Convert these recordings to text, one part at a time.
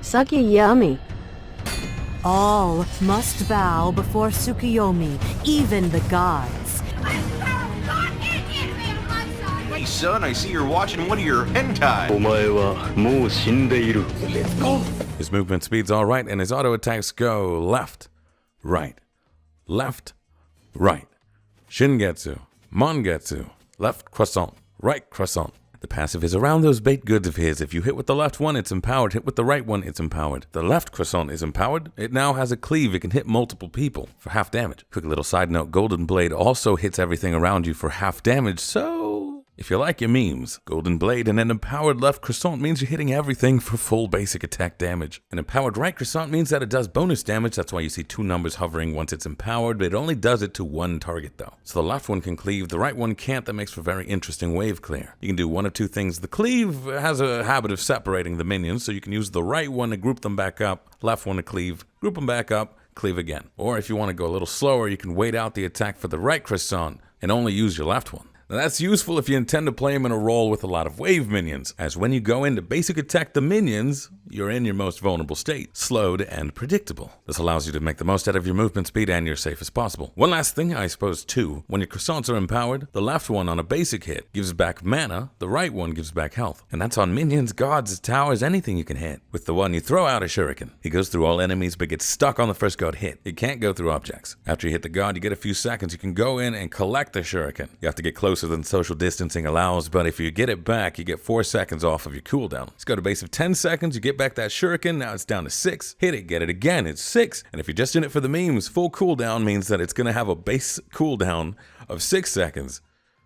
Tsukuyomi. All must bow before Tsukuyomi, even the gods. Hey son, I see you're watching one of your hentai. His movement speed's alright, and his auto attacks go left, right, left, right. Shingetsu, Mongetsu, left croissant, right croissant. The passive is around those baked goods of his. If you hit with the left one, it's empowered. Hit with the right one, it's empowered. The left croissant is empowered. It now has a cleave. It can hit multiple people for half damage. Quick little side note, Golden Blade also hits everything around you for half damage, so if you like your memes, Golden Blade and an empowered left croissant means you're hitting everything for full basic attack damage. An empowered right croissant means that it does bonus damage. That's why you see two numbers hovering once it's empowered, but it only does it to one target though. So the left one can cleave, the right one can't. That makes for very interesting wave clear. You can do one of two things. The cleave has a habit of separating the minions, so you can use the right one to group them back up, left one to cleave, group them back up, cleave again. Or if you want to go a little slower, you can wait out the attack for the right croissant and only use your left one. Now that's useful if you intend to play him in a role with a lot of wave minions, as when you go in to basic attack the minions, you're in your most vulnerable state, slowed and predictable. This allows you to make the most out of your movement speed and you're safe as possible. One last thing, I suppose too, when your croissants are empowered, the left one on a basic hit gives back mana, the right one gives back health. And that's on minions, gods, towers, anything you can hit. With the one you throw out a shuriken. He goes through all enemies but gets stuck on the first god hit. It can't go through objects. After you hit the god, you get a few seconds. You can go in and collect the shuriken. You have to get closer than social distancing allows, but if you get it back, you get 4 seconds off of your cooldown. Let's go to base of 10 seconds, you get back that shuriken, now it's down to 6. Hit it, get it again, it's 6. And if you're just in it for the memes, full cooldown means that it's going to have a base cooldown of 6 seconds.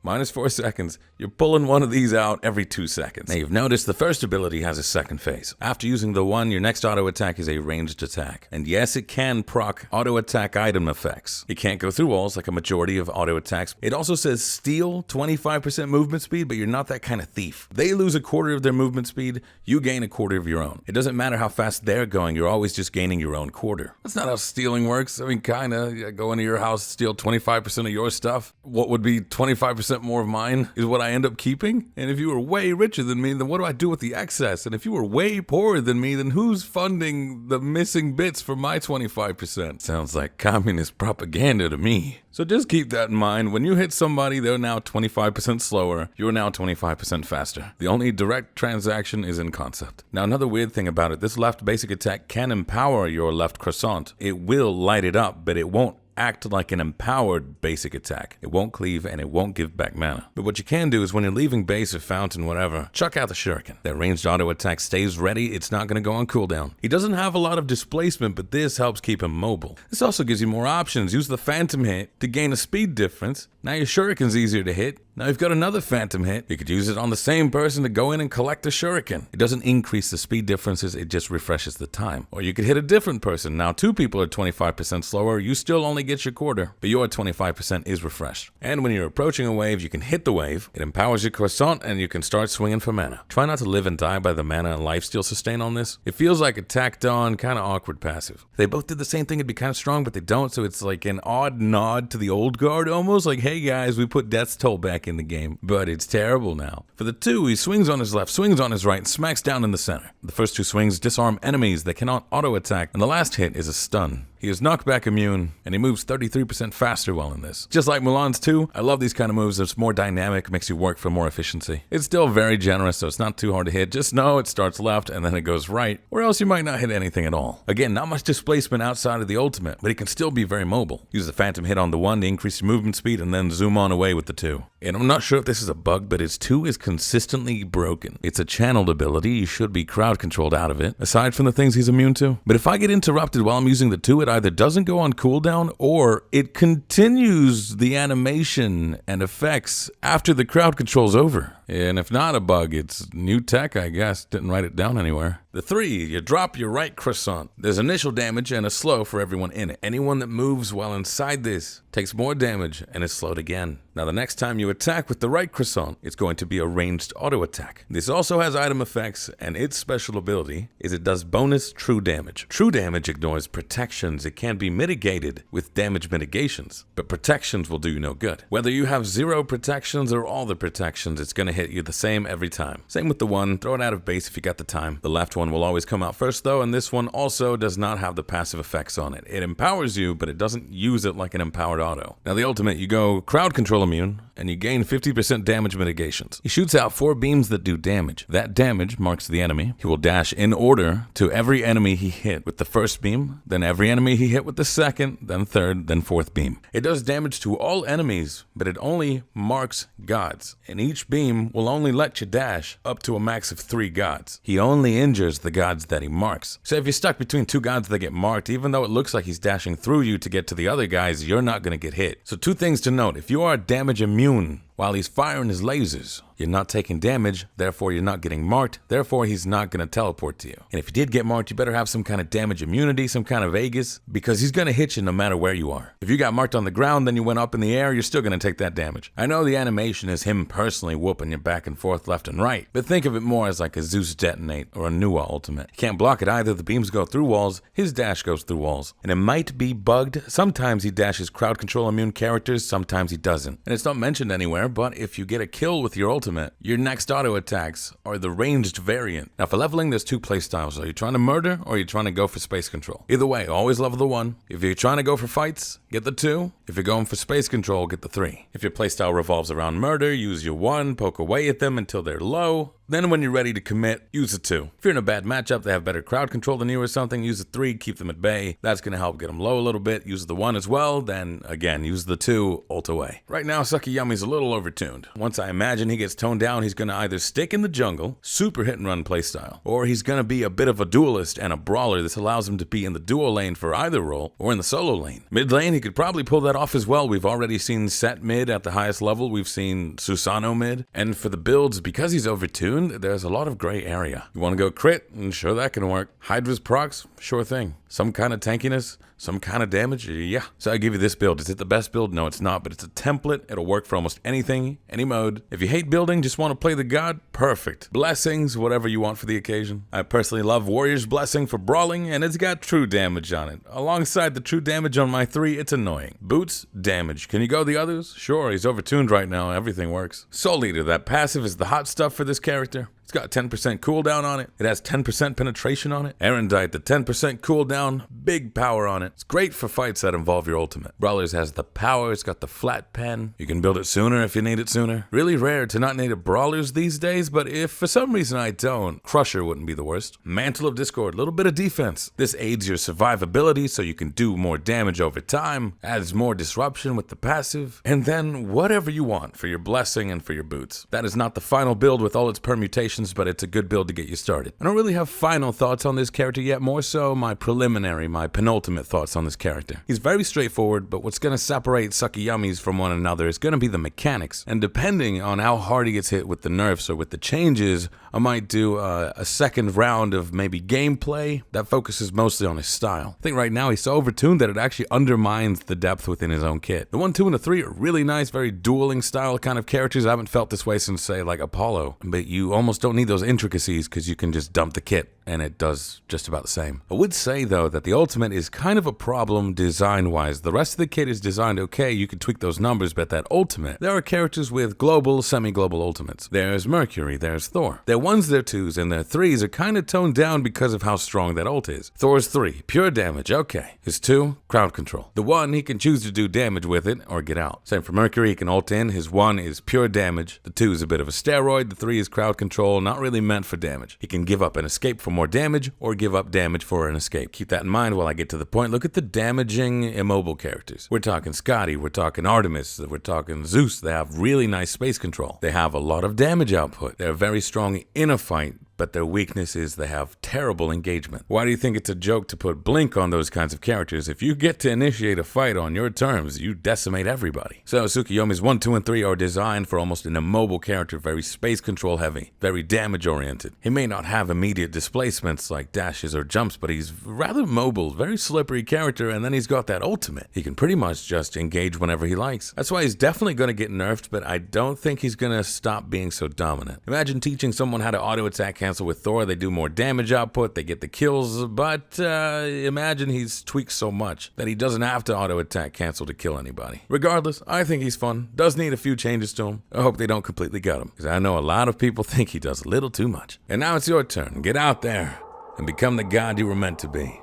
Minus 4 seconds, you're pulling one of these out every 2 seconds. Now you've noticed the first ability has a second phase. After using the one, your next auto attack is a ranged attack. And yes, it can proc auto attack item effects. It can't go through walls like a majority of auto attacks. It also says steal 25% movement speed, but you're not that kind of thief. They lose a quarter of their movement speed, you gain a quarter of your own. It doesn't matter how fast they're going, you're always just gaining your own quarter. That's not how stealing works. I mean, kinda. You go into your house, steal 25% of your stuff. What would be 25% more of mine is what I end up keeping. And if you were way richer than me, then what do I do with the excess? And if you were way poorer than me, then who's funding the missing bits for my 25%? Sounds like communist propaganda to me. So just keep that in mind. When you hit somebody, they're now 25% slower. You're now 25% faster. The only direct transaction is in concept. Now, another weird thing about it, this left basic attack can empower your left croissant. It will light it up, but it won't act like an empowered basic attack. It won't cleave and it won't give back mana. But what you can do is when you're leaving base or fountain, whatever, chuck out the shuriken. That ranged auto attack stays ready. It's not going to go on cooldown. He doesn't have a lot of displacement, but this helps keep him mobile. This also gives you more options. Use the phantom hit to gain a speed difference. Now your shuriken's easier to hit. Now you've got another phantom hit. You could use it on the same person to go in and collect the shuriken. It doesn't increase the speed differences, it just refreshes the time. Or you could hit a different person. Now 2 people are 25% slower, you still only get your quarter, but your 25% is refreshed. And when you're approaching a wave, you can hit the wave, it empowers your croissant, and you can start swinging for mana. Try not to live and die by the mana and lifesteal sustain on this. It feels like a tacked on, kind of awkward passive. If they both did the same thing, it'd be kind of strong, but they don't, so it's like an odd nod to the old guard almost, like, hey guys, we put Death's Toll back in the game, but it's terrible now. For the 2, he swings on his left, swings on his right, and smacks down in the center. The first 2 swings disarm enemies that cannot auto attack, and the last hit is a stun. He is knockback immune, and he moves 33% faster while in this. Just like Mulan's 2, I love these kind of moves. It's more dynamic, makes you work for more efficiency. It's still very generous, so it's not too hard to hit. Just know it starts left and then it goes right, or else you might not hit anything at all. Again, not much displacement outside of the ultimate, but he can still be very mobile. Use the phantom hit on the 1 to increase your movement speed, and then zoom on away with the 2. And I'm not sure if this is a bug, but his 2 is consistently broken. It's a channeled ability. You should be crowd controlled out of it, aside from the things he's immune to. But if I get interrupted while I'm using the 2, it either doesn't go on cooldown or it continues the animation and effects after the crowd control's over. And if not a bug, it's new tech, I guess. Didn't write it down anywhere. The 3, you drop your right croissant. There's initial damage and a slow for everyone in it. Anyone that moves while inside this takes more damage and is slowed again. Now the next time you attack with the right croissant, it's going to be a ranged auto attack. This also has item effects, and its special ability is it does bonus true damage. True damage ignores protections. It can be mitigated with damage mitigations, but protections will do you no good. Whether you have 0 protections or all the protections, it's going to hit you the same every time. Same with the one, throw it out of base if you got the time. The left one will always come out first though, and this one also does not have the passive effects on it. It empowers you, but it doesn't use it like an empowered auto. Now the ultimate, you go crowd control immune, and you gain 50% damage mitigations. He shoots out 4 beams that do damage. That damage marks the enemy. He will dash in order to every enemy he hit with the first beam, then every enemy he hit with the second, then third, then fourth beam. It does damage to all enemies, but it only marks gods, and each beam will only let you dash up to a max of 3 gods. He only injures the gods that he marks. So if you're stuck between 2 gods that get marked, even though it looks like he's dashing through you to get to the other guys, you're not going to get hit. So 2 things to note. If you are damage immune while he's firing his lasers, you're not taking damage, therefore you're not getting marked, therefore he's not going to teleport to you. And if you did get marked, you better have some kind of damage immunity, some kind of Aegis, because he's going to hit you no matter where you are. If you got marked on the ground, then you went up in the air, you're still going to take that damage. I know the animation is him personally whooping you back and forth left and right, but think of it more as like a Zeus detonate or a Nuwa ultimate. You can't block it either, the beams go through walls, his dash goes through walls. And it might be bugged, sometimes he dashes crowd control immune characters, sometimes he doesn't. And it's not mentioned anywhere, but if you get a kill with your ultimate, your next auto attacks are the ranged variant. Now for leveling, there's 2 playstyles. Are you trying to murder or are you trying to go for space control? Either way, always level the 1. If you're trying to go for fights, get the 2. If you're going for space control, get the 3. If your playstyle revolves around murder, use your 1, poke away at them until they're low. Then when you're ready to commit, use a 2. If you're in a bad matchup, they have better crowd control than you or something, use a 3, keep them at bay. That's going to help get them low a little bit. Use the 1 as well, then again, use the 2, ult away. Right now, Tsukuyomi's a little overtuned. Once I imagine he gets toned down, he's going to either stick in the jungle, super hit and run playstyle, or he's going to be a bit of a duelist and a brawler. This allows him to be in the duo lane for either role, or in the solo lane. Mid lane, he could probably pull that off as well. We've already seen Set mid at the highest level. We've seen Susanoo mid. And for the builds, because he's overtuned, there's a lot of gray area. You want to go crit? And sure, that can work. Hydra's procs? Sure thing. Some kind of tankiness? Some kind of damage? Yeah. So I give you this build. Is it the best build? No, it's not, but it's a template. It'll work for almost anything, any mode. If you hate building, just want to play the god, perfect. Blessings, whatever you want for the occasion. I personally love Warrior's Blessing for brawling, and it's got true damage on it. Alongside the true damage on my 3, it's annoying. Boots, damage. Can you go the others? Sure, he's overtuned right now. Everything works. Soul Eater, that passive is the hot stuff for this character. It's got 10% cooldown on it. It has 10% penetration on it. Erendite, the 10% cooldown, big power on it. It's great for fights that involve your ultimate. Brawlers has the power, it's got the flat pen. You can build it sooner if you need it sooner. Really rare to not need a Brawlers these days, but if for some reason I don't, Crusher wouldn't be the worst. Mantle of Discord, a little bit of defense. This aids your survivability so you can do more damage over time, adds more disruption with the passive, and then whatever you want for your blessing and for your boots. That is not the final build with all its permutations, but it's a good build to get you started. I don't really have final thoughts on this character yet, more so my preliminary, my penultimate thoughts on this character. He's very straightforward, but what's going to separate Tsukuyomi's from one another is going to be the mechanics, and depending on how hard he gets hit with the nerfs or with the changes, I might do a second round of maybe gameplay that focuses mostly on his style. I think right now he's so overtuned that it actually undermines the depth within his own kit. The 1, 2, and the 3 are really nice, very dueling style kind of characters. I haven't felt this way since, say, like Apollo, but you almost don't need those intricacies because you can just dump the kit and it does just about the same. I would say though that the ultimate is kind of a problem design wise. The rest of the kit is designed okay, you can tweak those numbers, but that ultimate, there are characters with global, semi-global ultimates. There's Mercury, there's Thor. Their 1s, their 2s, and their 3s are kind of toned down because of how strong that ult is. Thor's 3, pure damage, okay. His 2, crowd control. The 1, he can choose to do damage with it or get out. Same for Mercury, he can ult in. His 1 is pure damage. The 2 is a bit of a steroid. The 3 is crowd control, not really meant for damage. He can give up and escape for more damage or give up damage for an escape. Keep that in mind while I get to the point. Look at the damaging immobile characters. We're talking Scotty, we're talking Artemis, we're talking Zeus. They have really nice space control. They have a lot of damage output. They're very strong in a fight, but their weakness is they have terrible engagement. Why do you think it's a joke to put blink on those kinds of characters? If you get to initiate a fight on your terms, you decimate everybody. So Tsukuyomi's 1, 2, and 3 are designed for almost an immobile character, very space control heavy, very damage oriented. He may not have immediate displacements like dashes or jumps, but he's rather mobile, very slippery character, and then he's got that ultimate. He can pretty much just engage whenever he likes. That's why he's definitely going to get nerfed, but I don't think he's going to stop being so dominant. Imagine teaching someone how to auto attack him cancel with Thor, they do more damage output, they get the kills, but imagine he's tweaked so much that he doesn't have to auto-attack cancel to kill anybody. Regardless, I think he's fun. Does need a few changes to him. I hope they don't completely gut him, because I know a lot of people think he does a little too much. And now it's your turn. Get out there and become the god you were meant to be.